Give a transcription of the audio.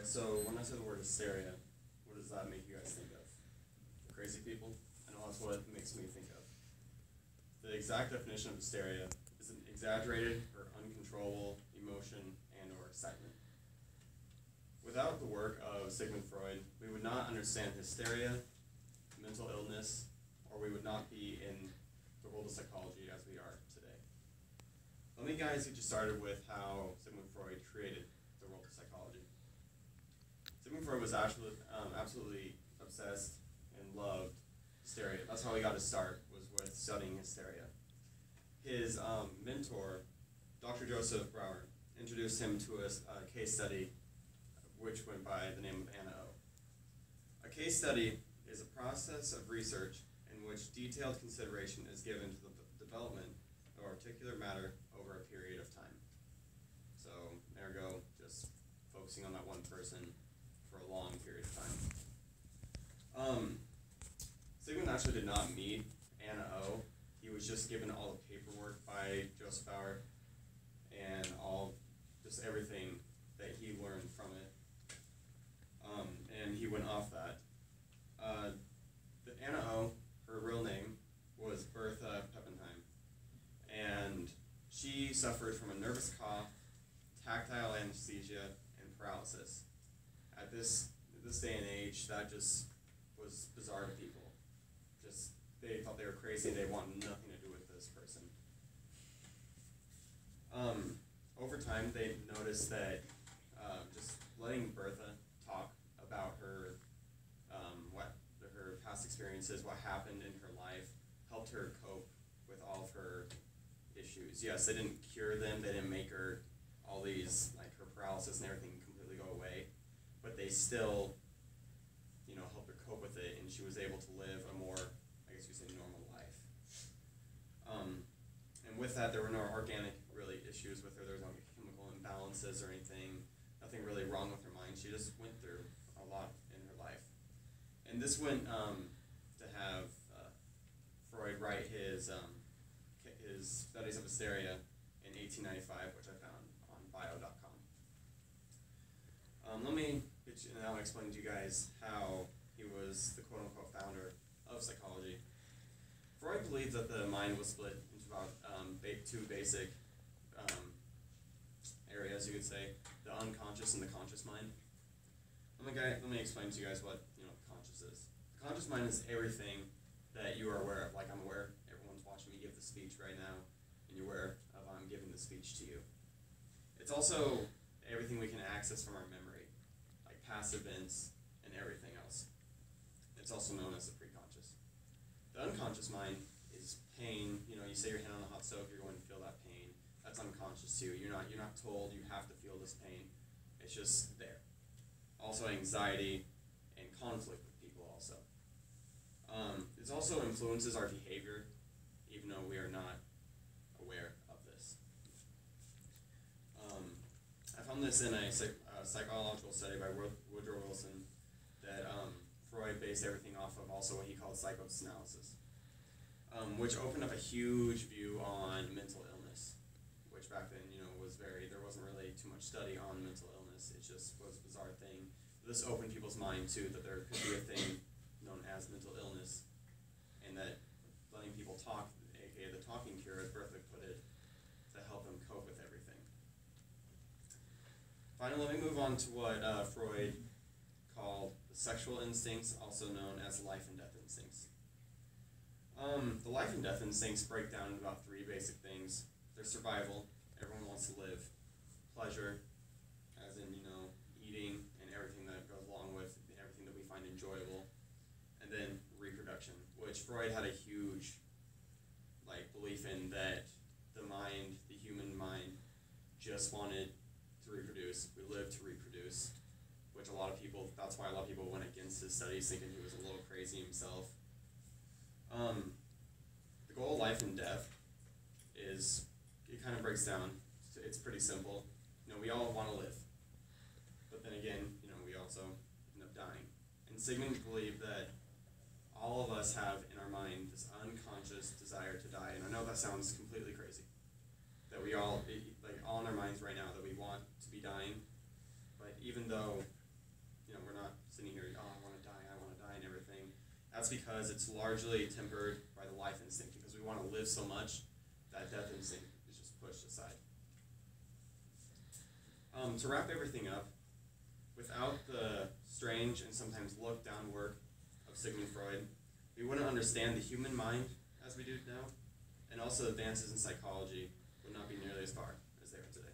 So when I say the word hysteria, what does that make you guys think of? Crazy people? I know that's what it makes me think of. The exact definition of hysteria is an exaggerated or uncontrollable emotion and or excitement. Without the work of Sigmund Freud, we would not understand hysteria, mental illness, or we would not be in the world of psychology as we are today. Let me guys get you started with how Sigmund Freud created the world of psychology. Sigmund Freud was actually absolutely obsessed and loved hysteria. That's how he got his start, was with studying hysteria. His mentor, Dr. Joseph Brauer, introduced him to a case study which went by the name of Anna O. A case study is a process of research in which detailed consideration is given to the development of a particular matter over a period of time. So, ergo, just focusing on that one person for a long period of time. Sigmund actually did not meet Anna O. He was just given all the paperwork by Joseph Bauer and just everything that he learned from it. And he went off that. The Anna O, her real name was Bertha Peppenheim, and she suffered from a nervous cough, tactile anesthesia, and paralysis. At this day and age, that just was bizarre to people. Just they thought they were crazy. They wanted nothing to do with this person. Over time, they noticed that just letting Bertha talk about her her past experiences, what happened in her life, helped her cope with all of her issues. Yes, they didn't cure them. They didn't make her all these, like her paralysis and everything completely go away, but they still, helped her cope with it, and she was able to live a more, I guess you say, normal life. And with that, there were no organic, really, issues with her. There was no chemical imbalances or anything. Nothing really wrong with her mind. She just went through a lot in her life. And this went to have Freud write his studies of hysteria in 1895, which I found on bio.com. Let me now explain to you guys how he was the quote-unquote founder of psychology. Freud believed that the mind was split into about two basic areas, you could say, the unconscious and the conscious mind. Let me explain to you guys what conscious is. The conscious mind is everything that you are aware of. Like I'm aware, everyone's watching me give the speech right now, and you're aware of I'm giving the speech to you. It's also everything we can access from our memory, like past events and everything else. It's also known as the preconscious. The unconscious mind is pain. You say your hand on a hot stove, you're going to feel that pain. That's unconscious too. You're not told you have to feel this pain. It's just there. Also anxiety and conflict with people also. It also influences our behavior, even though we are not aware of this. I found this in a psychological study by Woodrow Wilson that Freud based everything off of also what he called psychoanalysis, which opened up a huge view on mental illness, which back then, there wasn't really too much study on mental illness. It just was a bizarre thing. This opened people's mind too, that there could be a thing known as mental illness, and that letting people talk, aka the talking cure, as Bertha put it, to help them cope with everything. Finally, let me move on to what Freud called the sexual instincts, also known as life and death instincts. The life and death instincts break down into about three basic things. There's survival, everyone wants to live. Pleasure, as in, eating and everything that goes along with everything that we find enjoyable. And then reproduction, which Freud had a huge belief in, that the human mind just wanted to reproduce. We live to reproduce, which that's why a lot of people went against his studies, thinking he was a little crazy himself. The goal of life and death is, it kind of breaks down. It's pretty simple. We all want to live. But then again, we also end up dying. And Sigmund believed that all of us have in our mind this unconscious desire to die. And I know that sounds completely crazy. That we all in our minds right now, that we want to be dying. But even though That's because it's largely tempered by the life instinct, because we want to live so much that death instinct is just pushed aside. To wrap everything up, without the strange and sometimes looked down work of Sigmund Freud, we wouldn't understand the human mind as we do now, and also advances in psychology would not be nearly as far as they are today.